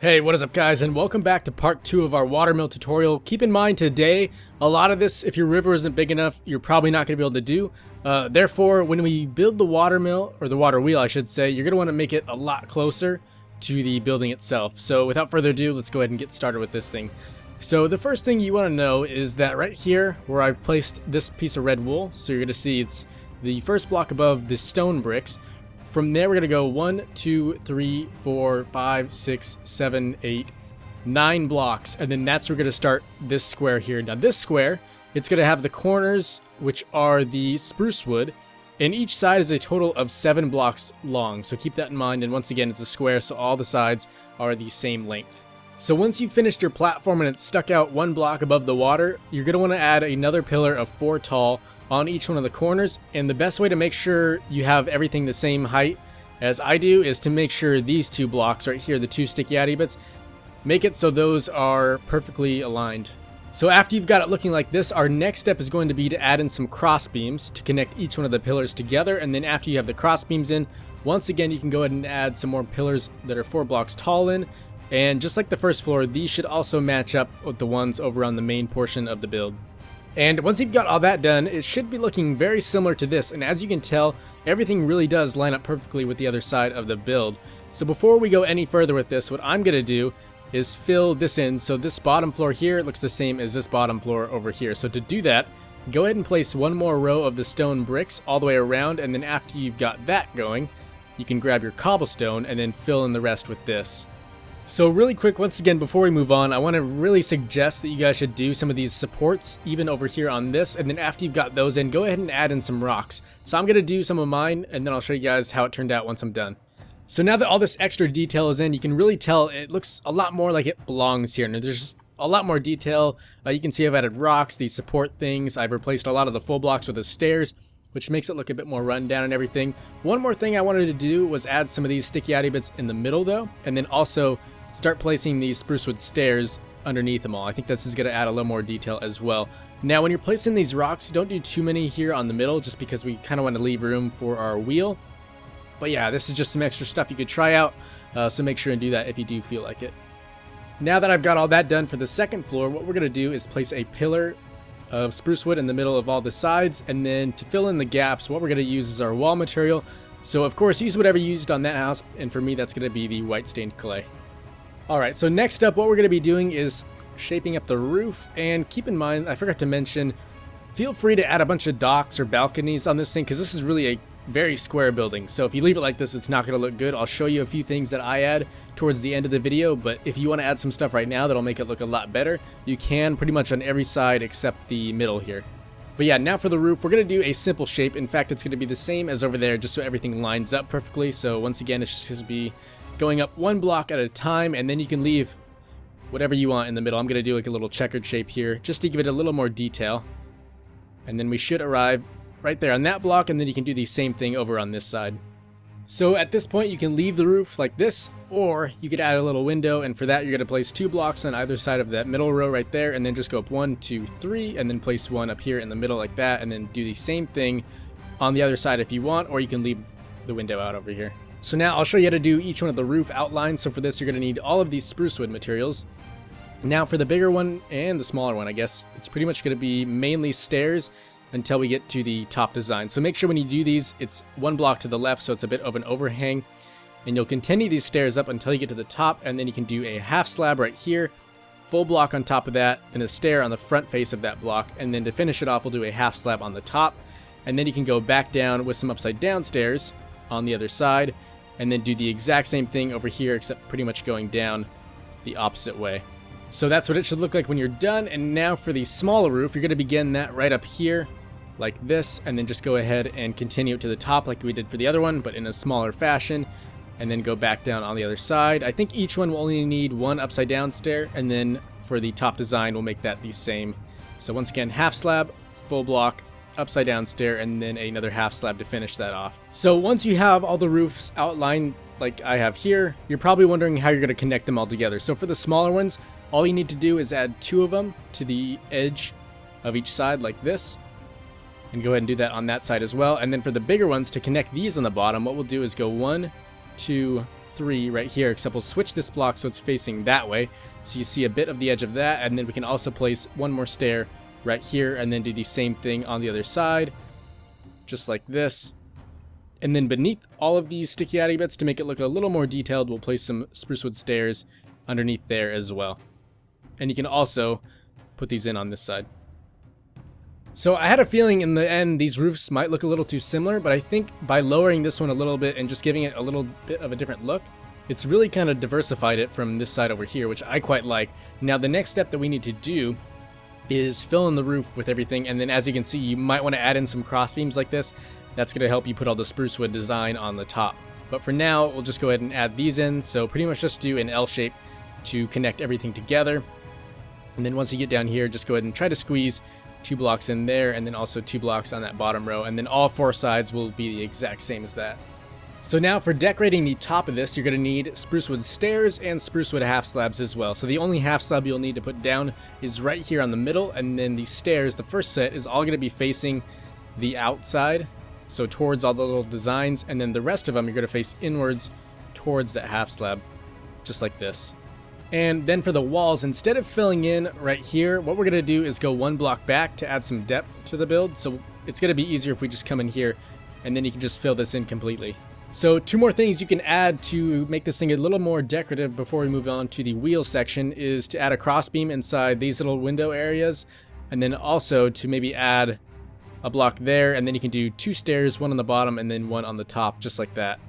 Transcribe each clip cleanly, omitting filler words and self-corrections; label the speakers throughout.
Speaker 1: Hey, what is up guys, and welcome back to part 2 of our Watermill tutorial. Keep in mind today, a lot of this, if your river isn't big enough, you're probably not going to be able to do. Therefore, when we build the watermill, or the water wheel I should say, you're going to want to make it a lot closer to the building itself. So without further ado, let's go ahead and get started with this thing. So the first thing you want to know is that right here, where I've placed this piece of red wool, so you're going to see it's the first block above the stone bricks. From there, we're going to go 1, 2, 3, 4, 5, 6, 7, 8, 9 blocks. And then that's where we're going to start this square here. Now this square, it's going to have the corners, which are the spruce wood. And each side is a total of 7 blocks long. So keep that in mind. And once again, it's a square, so all the sides are the same length. So once you've finished your platform and it's stuck out 1 block above the water, you're going to want to add another pillar of 4 tall on each one of the corners. And the best way to make sure you have everything the same height as I do is to make sure these 2 blocks right here, the 2 sticky addy bits, make it so those are perfectly aligned. So after you've got it looking like this, our next step is going to be to add in some cross beams to connect each one of the pillars together. And then after you have the cross beams in, once again you can go ahead and add some more pillars that are 4 blocks tall in. And just like the first floor, these should also match up with the ones over on the main portion of the build. And once you've got all that done, it should be looking very similar to this. And as you can tell, everything really does line up perfectly with the other side of the build. So before we go any further with this, what I'm going to do is fill this in. So this bottom floor here looks the same as this bottom floor over here. So to do that, go ahead and place 1 more row of the stone bricks all the way around. And then after you've got that going, you can grab your cobblestone and then fill in the rest with this. So really quick, once again, before we move on, I want to really suggest that you guys should do some of these supports even over here on this, and then after you've got those in, go ahead and add in some rocks. So I'm going to do some of mine, and then I'll show you guys how it turned out once I'm done. So now that all this extra detail is in, you can really tell it looks a lot more like it belongs here. And there's just a lot more detail. You can see I've added rocks, these support things. I've replaced a lot of the full blocks with the stairs, which makes it look a bit more run down and everything. One more thing I wanted to do was add some of these sticky addy bits in the middle though, and then also start placing these spruce wood stairs underneath them all. I think this is going to add a little more detail as well. Now when you're placing these rocks, don't do too many here on the middle just because we kind of want to leave room for our wheel. But yeah, this is just some extra stuff you could try out, so make sure and do that if you do feel like it. Now that I've got all that done for the second floor, what we're going to do is place a pillar of spruce wood in the middle of all the sides, and then to fill in the gaps, what we're going to use is our wall material. So of course use whatever you used on that house, and for me that's going to be the white stained clay. Alright, so next up what we're going to be doing is shaping up the roof, and keep in mind, I forgot to mention, feel free to add a bunch of docks or balconies on this thing because this is really a very square building. So if you leave it like this, it's not going to look good. I'll show you a few things that I add towards the end of the video, but if you want to add some stuff right now that'll make it look a lot better, you can pretty much on every side except the middle here. But yeah, now for the roof, we're going to do a simple shape. In fact, it's going to be the same as over there just so everything lines up perfectly. So once again, it's just going to be going up 1 block at a time, and then you can leave whatever you want in the middle. I'm going to do like a little checkered shape here just to give it a little more detail. And then we should arrive right there on that block, and then you can do the same thing over on this side. So at this point you can leave the roof like this, or you could add a little window, and for that you're going to place 2 blocks on either side of that middle row right there, and then just go up 1, 2, 3, and then place 1 up here in the middle like that, and then do the same thing on the other side if you want, or you can leave the window out over here. So now I'll show you how to do each one of the roof outlines. So for this you're going to need all of these spruce wood materials. Now for the bigger one and the smaller one, I guess, it's pretty much going to be mainly stairs until we get to the top design. So make sure when you do these, it's 1 block to the left so it's a bit of an overhang. And you'll continue these stairs up until you get to the top, and then you can do a half slab right here, full block on top of that, then a stair on the front face of that block, and then to finish it off we'll do a half slab on the top. And then you can go back down with some upside down stairs on the other side, and then do the exact same thing over here except pretty much going down the opposite way. So that's what it should look like when you're done. And now for the smaller roof, you're going to begin that right up here like this, and then just go ahead and continue it to the top like we did for the other one, but in a smaller fashion, and then go back down on the other side. I think each one will only need 1 upside down stair, and then for the top design we'll make that the same. So once again, half slab, full block, upside down stair, and then another half slab to finish that off. So once you have all the roofs outlined like I have here, you're probably wondering how you're going to connect them all together. So for the smaller ones, all you need to do is add 2 of them to the edge of each side like this, and go ahead and do that on that side as well. And then for the bigger ones, to connect these on the bottom, what we'll do is go 1, 2, 3 right here, except we'll switch this block so it's facing that way. So you see a bit of the edge of that, and then we can also place one more stair right here and then do the same thing on the other side, just like this. And then beneath all of these sticky addy bits, to make it look a little more detailed, we'll place some spruce wood stairs underneath there as well. And you can also put these in on this side. So I had a feeling in the end these roofs might look a little too similar, but I think by lowering this one a little bit and just giving it a little bit of a different look, it's really kind of diversified it from this side over here, which I quite like. Now the next step that we need to do is fill in the roof with everything, and then as you can see, you might want to add in some cross beams like this. That's going to help you put all the spruce wood design on the top. But for now, we'll just go ahead and add these in. So pretty much just do an L shape to connect everything together. And then once you get down here, just go ahead and try to squeeze 2 blocks in there, and then also 2 blocks on that bottom row, and then all 4 sides will be the exact same as that. So now for decorating the top of this, you're going to need spruce wood stairs and spruce wood half slabs as well. So the only half slab you'll need to put down is right here on the middle, and then the stairs, the first set, is all going to be facing the outside, so towards all the little designs, and then the rest of them you're going to face inwards towards that half slab, just like this. And then for the walls, instead of filling in right here, what we're going to do is go 1 block back to add some depth to the build. So it's going to be easier if we just come in here and then you can just fill this in completely. So 2 more things you can add to make this thing a little more decorative before we move on to the wheel section is to add a crossbeam inside these little window areas, and then also to maybe add a block there, and then you can do 2 stairs, 1 on the bottom and then 1 on the top, just like that.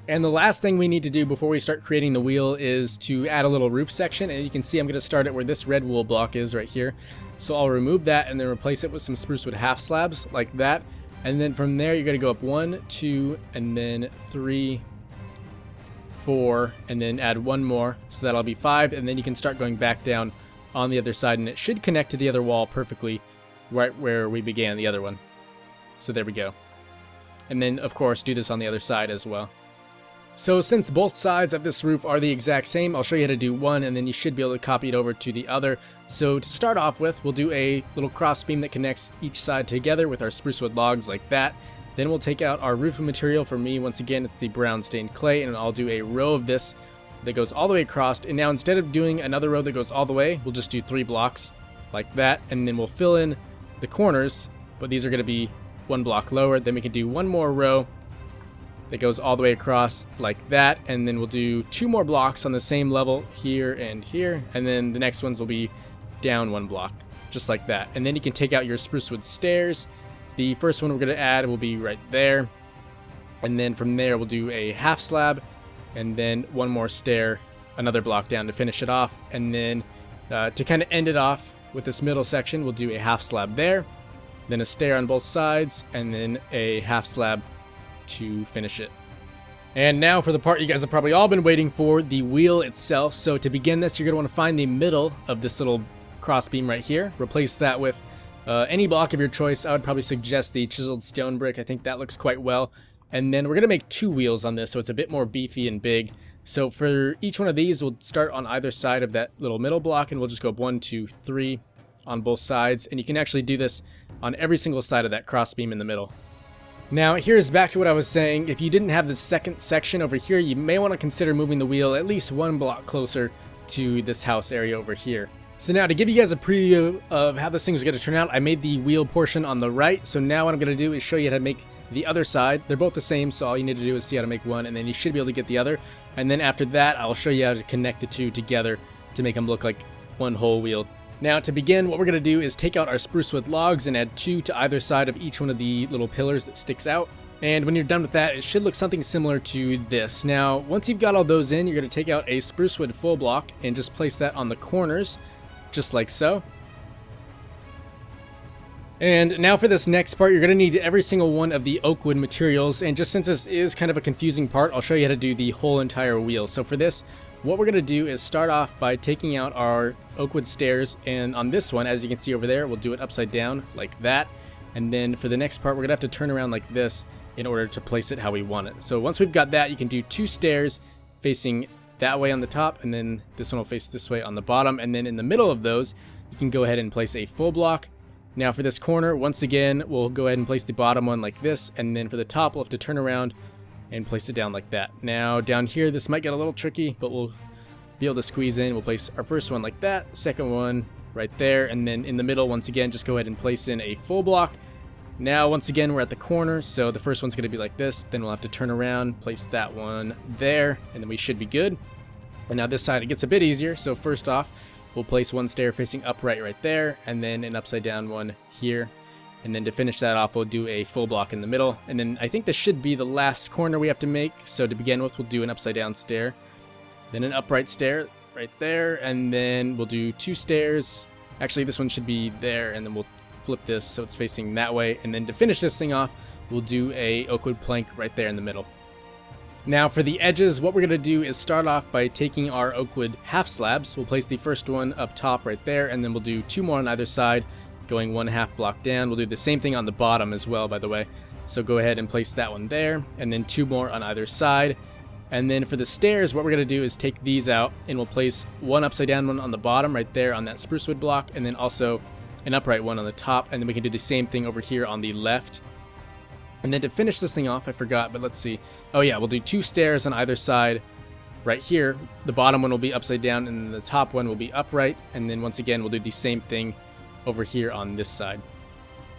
Speaker 1: And the last thing we need to do before we start creating the wheel is to add a little roof section, and you can see I'm going to start it where this red wool block is right here. So I'll remove that and then replace it with some spruce wood half slabs like that, and then from there you're going to go up 1, 2, and then 3, 4, and then add 1 more, so that'll be 5, and then you can start going back down on the other side, and it should connect to the other wall perfectly right where we began the other one. So there we go. And then of course do this on the other side as well. So since both sides of this roof are the exact same, I'll show you how to do one, and then you should be able to copy it over to the other. So to start off with, we'll do a little cross beam that connects each side together with our spruce wood logs like that. Then we'll take out our roofing material. For me, once again, it's the brown stained clay, and I'll do a row of this that goes all the way across. And now instead of doing another row that goes all the way, we'll just do 3 blocks like that, and then we'll fill in the corners, but these are going to be 1 block lower. Then we can do 1 more row that goes all the way across like that, and then we'll do 2 more blocks on the same level here and here, and then the next ones will be down 1 block, just like that. And then you can take out your spruce wood stairs. The first one we're going to add will be right there, and then from there we'll do a half slab, and then 1 more stair, another block down to finish it off, and then to kind of end it off with this middle section, we'll do a half slab there, then a stair on both sides, and then a half slab to finish it. And now for the part you guys have probably all been waiting for, the wheel itself. So to begin this, you're going to want to find the middle of this little cross beam right here. Replace that with any block of your choice. I would probably suggest the chiseled stone brick. I think that looks quite well. And then we're going to make 2 wheels on this, so it's a bit more beefy and big. So for each one of these, we'll start on either side of that little middle block, and we'll just go up 1, 2, 3 on both sides. And you can actually do this on every single side of that cross beam in the middle. Now, here's back to what I was saying. If you didn't have the second section over here, you may want to consider moving the wheel at least 1 block closer to this house area over here. So now to give you guys a preview of how this thing is going to turn out, I made the wheel portion on the right. So now what I'm going to do is show you how to make the other side. They're both the same, so all you need to do is see how to make one, and then you should be able to get the other. And then after that, I'll show you how to connect the 2 together to make them look like one whole wheel. Now to begin, what we're going to do is take out our spruce wood logs and add 2 to either side of each one of the little pillars that sticks out. And when you're done with that, it should look something similar to this. Now, once you've got all those in, you're going to take out a spruce wood full block and just place that on the corners, just like so. And now for this next part, you're going to need every single one of the oak wood materials. And just since this is kind of a confusing part, I'll show you how to do the whole entire wheel. So for this, what we're going to do is start off by taking out our oak wood stairs, and on this one, as you can see over there, we'll do it upside down like that. And then for the next part, we're going to have to turn around like this in order to place it how we want it. So once we've got that, you can do 2 stairs facing that way on the top, and then this one will face this way on the bottom, and then in the middle of those, you can go ahead and place a full block. Now for this corner, once again, we'll go ahead and place the bottom one like this, and then for the top, we'll have to turn around and place it down like that. Now down here this might get a little tricky, but we'll be able to squeeze in. We'll place our first one like that, second one right there, and then in the middle once again just go ahead and place in a full block. Now once again we're at the corner, so the first one's going to be like this, then we'll have to turn around, place that one there, and then we should be good. And now this side it gets a bit easier, so first off we'll place one stair facing upright right there, and then an upside down one here. And then to finish that off, we'll do a full block in the middle. And then I think this should be the last corner we have to make. So to begin with, we'll do an upside down stair, then an upright stair right there, and then we'll do 2 stairs. Actually, this one should be there, and then we'll flip this so it's facing that way. And then to finish this thing off, we'll do a oak wood plank right there in the middle. Now for the edges, what we're going to do is start off by taking our oak wood half slabs. We'll place the first one up top right there, and then we'll do 2 more on either side, going 1/2 block down. We'll do the same thing on the bottom as well, by the way. So go ahead and place that one there, and then 2 more on either side. And then for the stairs, what we're going to do is take these out, and we'll place one upside down one on the bottom right there on that spruce wood block, and then also an upright one on the top. And then we can do the same thing over here on the left. And then to finish this thing off, I forgot, but let's see. Oh yeah, we'll do 2 stairs on either side right here. The bottom one will be upside down, and the top one will be upright. And then once again, we'll do the same thing over here on this side.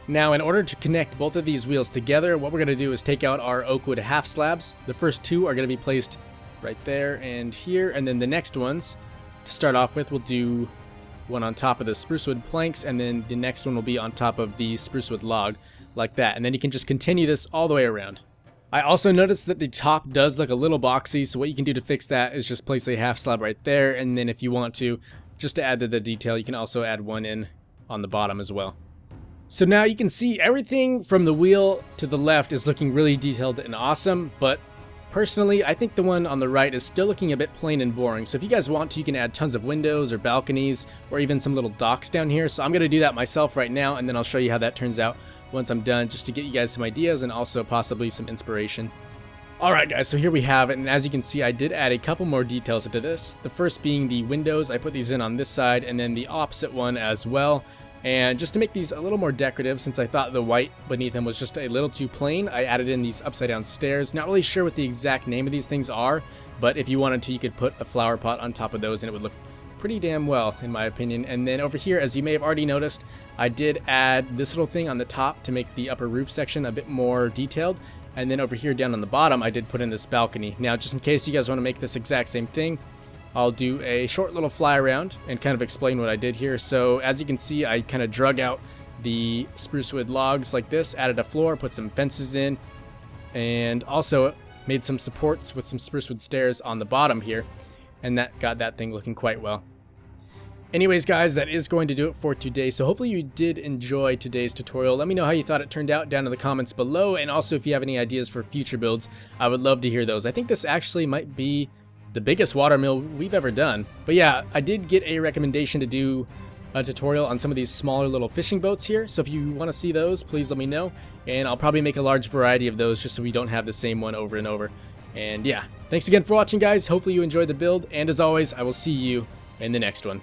Speaker 1: Now in order to connect both of these wheels together, what we're going to do is take out our oak wood half slabs. The first 2 are going to be placed right there and here, and then the next ones to start off with, we'll do one on top of the spruce wood planks, and then the next one will be on top of the spruce wood log like that, and then you can just continue this all the way around. I also noticed that the top does look a little boxy, so what you can do to fix that is just place a half slab right there, and then if you want to, just to add to the detail, you can also add one in on the bottom as well. So now you can see everything from the wheel to the left is looking really detailed and awesome, but personally I think the one on the right is still looking a bit plain and boring. So if you guys want to, you can add tons of windows or balconies or even some little docks down here. So I'm going to do that myself right now, and then I'll show you how that turns out once I'm done, just to get you guys some ideas and also possibly some inspiration. Alright guys, so here we have it, and as you can see I did add a couple more details into this. The first being the windows. I put these in on this side, and then the opposite one as well. And just to make these a little more decorative, since I thought the white beneath them was just a little too plain, I added in these upside down stairs. Not really sure what the exact name of these things are, but if you wanted to, you could put a flower pot on top of those and it would look pretty damn well, in my opinion. And then over here, as you may have already noticed, I did add this little thing on the top to make the upper roof section a bit more detailed. And then over here down on the bottom, I did put in this balcony. Now, just in case you guys want to make this exact same thing, I'll do a short little fly around and kind of explain what I did here. So as you can see, I kind of drug out the spruce wood logs like this, added a floor, put some fences in, and also made some supports with some spruce wood stairs on the bottom here, and that got that thing looking quite well. Anyways guys, that is going to do it for today. So hopefully you did enjoy today's tutorial. Let me know how you thought it turned out down in the comments below, and also if you have any ideas for future builds, I would love to hear those. I think this actually might be the biggest watermill we've ever done. But yeah, I did get a recommendation to do a tutorial on some of these smaller little fishing boats here. So if you want to see those, please let me know, and I'll probably make a large variety of those just so we don't have the same one over and over. And yeah, thanks again for watching guys. Hopefully you enjoyed the build, and as always, I will see you in the next one.